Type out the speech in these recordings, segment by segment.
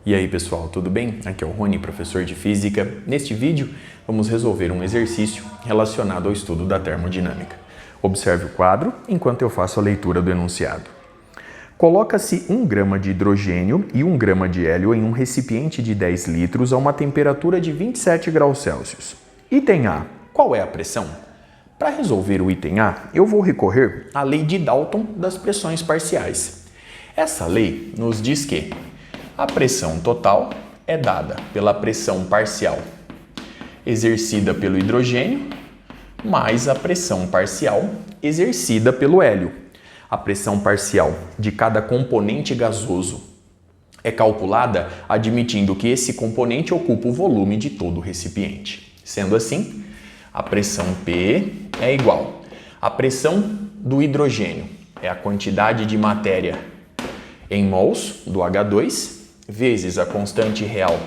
E aí pessoal, tudo bem? Aqui é o Rony, professor de Física. Neste vídeo vamos resolver um exercício relacionado ao estudo da termodinâmica. Observe o quadro enquanto eu faço a leitura do enunciado. Coloca-se 1 grama de hidrogênio e 1 grama de hélio em um recipiente de 10 litros a uma temperatura de 27 graus Celsius. Item A. Qual é a pressão? Para resolver o item A, eu vou recorrer à lei de Dalton das pressões parciais. Essa lei nos diz que a pressão total é dada pela pressão parcial exercida pelo hidrogênio mais a pressão parcial exercida pelo hélio. A pressão parcial de cada componente gasoso é calculada admitindo que esse componente ocupa o volume de todo o recipiente. Sendo assim, a pressão P é igual. A pressão do hidrogênio é a quantidade de matéria em mols do H2 vezes a constante real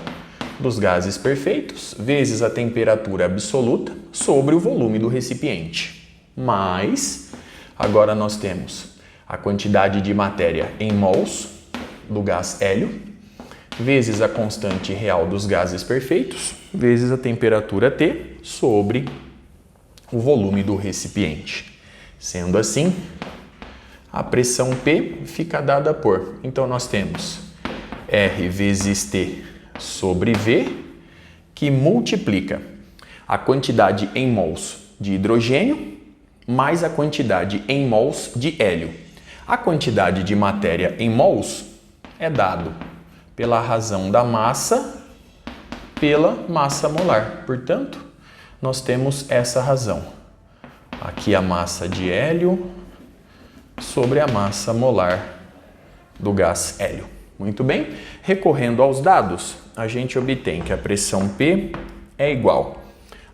dos gases perfeitos, vezes a temperatura absoluta sobre o volume do recipiente. Mas, agora nós temos a quantidade de matéria em mols do gás hélio, vezes a constante real dos gases perfeitos, vezes a temperatura T sobre o volume do recipiente. Sendo assim, a pressão P fica dada por, então nós temos R vezes T sobre V, que multiplica a quantidade em mols de hidrogênio mais a quantidade em mols de hélio. A quantidade de matéria em mols é dado pela razão da massa pela massa molar. Portanto, nós temos essa razão. Aqui a massa de hélio sobre a massa molar do gás hélio. Muito bem, recorrendo aos dados, a gente obtém que a pressão P é igual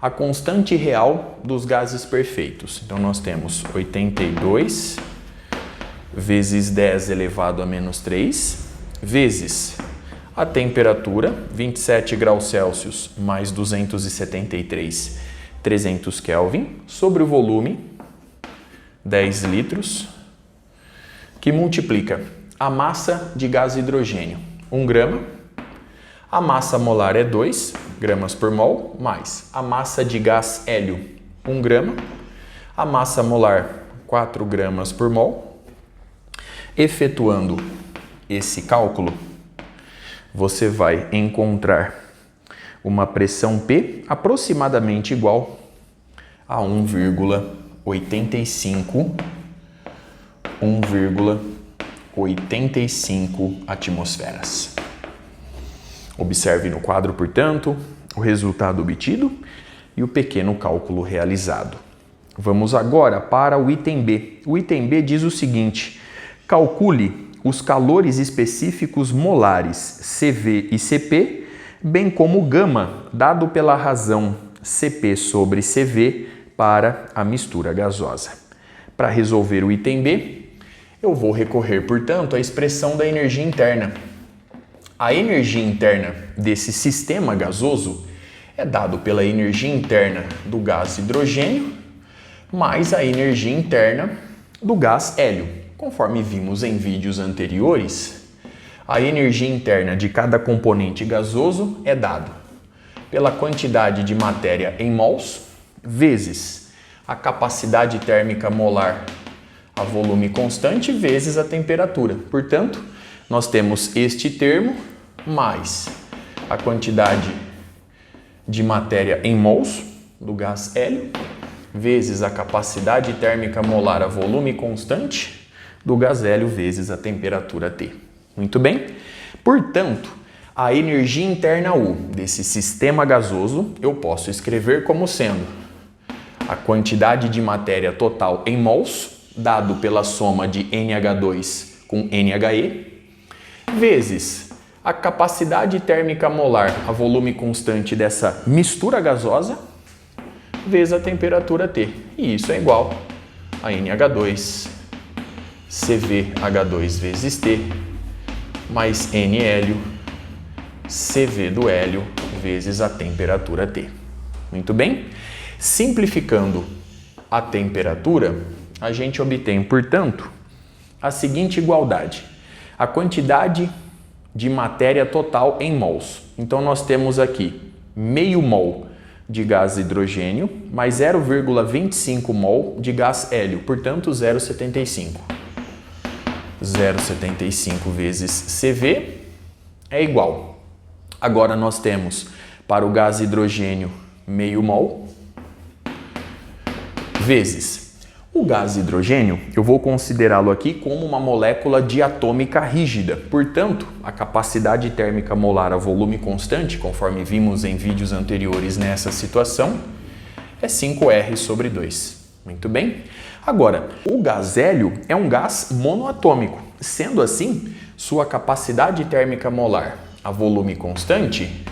à constante real dos gases perfeitos. Então, nós temos 82 vezes 10 elevado a menos 3, vezes a temperatura, 27 graus Celsius mais 273, 300 Kelvin, sobre o volume, 10 litros, que multiplica a massa de gás hidrogênio, 1 grama, a massa molar é 2 gramas por mol, mais a massa de gás hélio, 1 grama, a massa molar, 4 gramas por mol. Efetuando esse cálculo, você vai encontrar uma pressão P aproximadamente igual a 1,85 atmosferas. Observe no quadro, portanto, o resultado obtido e o pequeno cálculo realizado. Vamos agora para o item B. O item B diz o seguinte: calcule os calores específicos molares CV e CP, bem como gama, dado pela razão CP sobre CV para a mistura gasosa. Para resolver o item B, eu vou recorrer, portanto, à expressão da energia interna. A energia interna desse sistema gasoso é dado pela energia interna do gás hidrogênio mais a energia interna do gás hélio. Conforme vimos em vídeos anteriores, a energia interna de cada componente gasoso é dado pela quantidade de matéria em mols vezes a capacidade térmica molar a volume constante vezes a temperatura. Portanto, nós temos este termo mais a quantidade de matéria em mols do gás hélio vezes a capacidade térmica molar a volume constante do gás hélio vezes a temperatura T. Muito bem? Portanto, a energia interna U desse sistema gasoso eu posso escrever como sendo a quantidade de matéria total em mols dado pela soma de NH2 com NHE, vezes a capacidade térmica molar a volume constante dessa mistura gasosa, vezes a temperatura T. E isso é igual a NH2 CvH2 vezes T mais N hélio CV do hélio vezes a temperatura T. Muito bem? Simplificando a temperatura, a gente obtém, portanto, a seguinte igualdade. A quantidade de matéria total em mols. Então, nós temos aqui meio mol de gás hidrogênio mais 0,25 mol de gás hélio, portanto, 0,75. 0,75 vezes CV é igual. Agora, nós temos para o gás hidrogênio meio mol vezes o gás hidrogênio, eu vou considerá-lo aqui como uma molécula diatômica rígida. Portanto, a capacidade térmica molar a volume constante, conforme vimos em vídeos anteriores nessa situação, é 5R sobre 2. Muito bem? Agora, o gás hélio é um gás monoatômico. Sendo assim, sua capacidade térmica molar a volume constante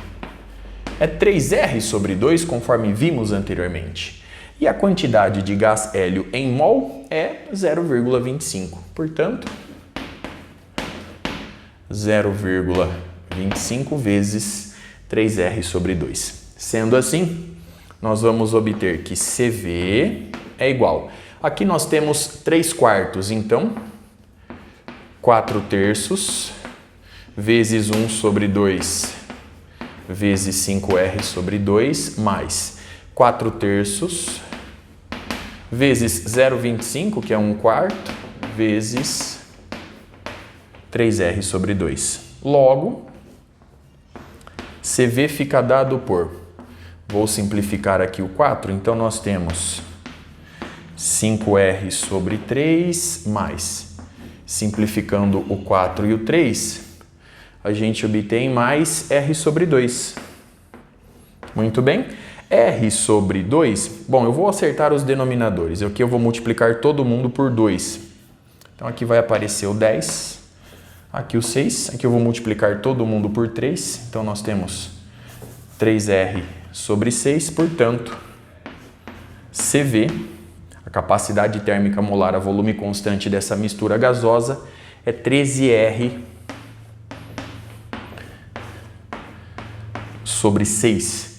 é 3R sobre 2, conforme vimos anteriormente. E a quantidade de gás hélio em mol é 0,25. Portanto, 0,25 vezes 3R sobre 2. Sendo assim, nós vamos obter que CV é igual. Aqui nós temos 3/4, então 4/3 vezes 1 sobre 2 vezes 5R sobre 2 mais 4/3 vezes 0,25, que é 1/4, vezes 3R sobre 2. Logo, CV fica dado por, vou simplificar aqui o 4, então nós temos 5R sobre 3 mais, simplificando o 4 e o 3, a gente obtém mais R sobre 2. Muito bem. R sobre 2, bom, eu vou acertar os denominadores. Aqui eu vou multiplicar todo mundo por 2. Então, aqui vai aparecer o 10, aqui o 6. Aqui eu vou multiplicar todo mundo por 3. Então, nós temos 3R sobre 6. Portanto, CV, a capacidade térmica molar a volume constante dessa mistura gasosa, é 13R sobre 6.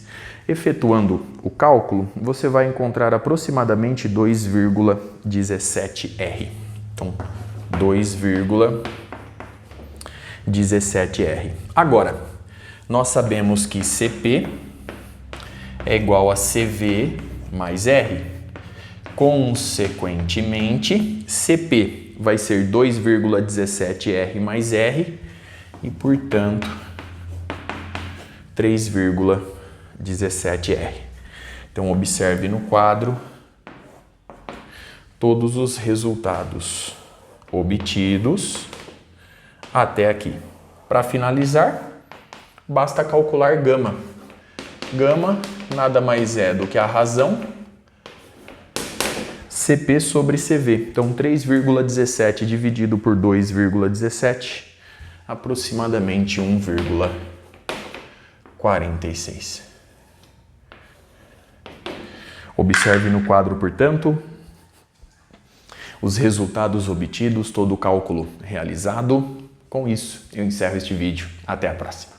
Efetuando o cálculo, você vai encontrar aproximadamente 2,17R. Então, 2,17R. Agora, nós sabemos que CP é igual a CV mais R. Consequentemente, CP vai ser 2,17R mais R e, portanto, 3,17R. Então, observe no quadro todos os resultados obtidos até aqui. Para finalizar, basta calcular gama. Gama nada mais é do que a razão CP sobre CV. Então, 3,17 dividido por 2,17, aproximadamente 1,46. Observe no quadro, portanto, os resultados obtidos, todo o cálculo realizado. Com isso, eu encerro este vídeo. Até a próxima.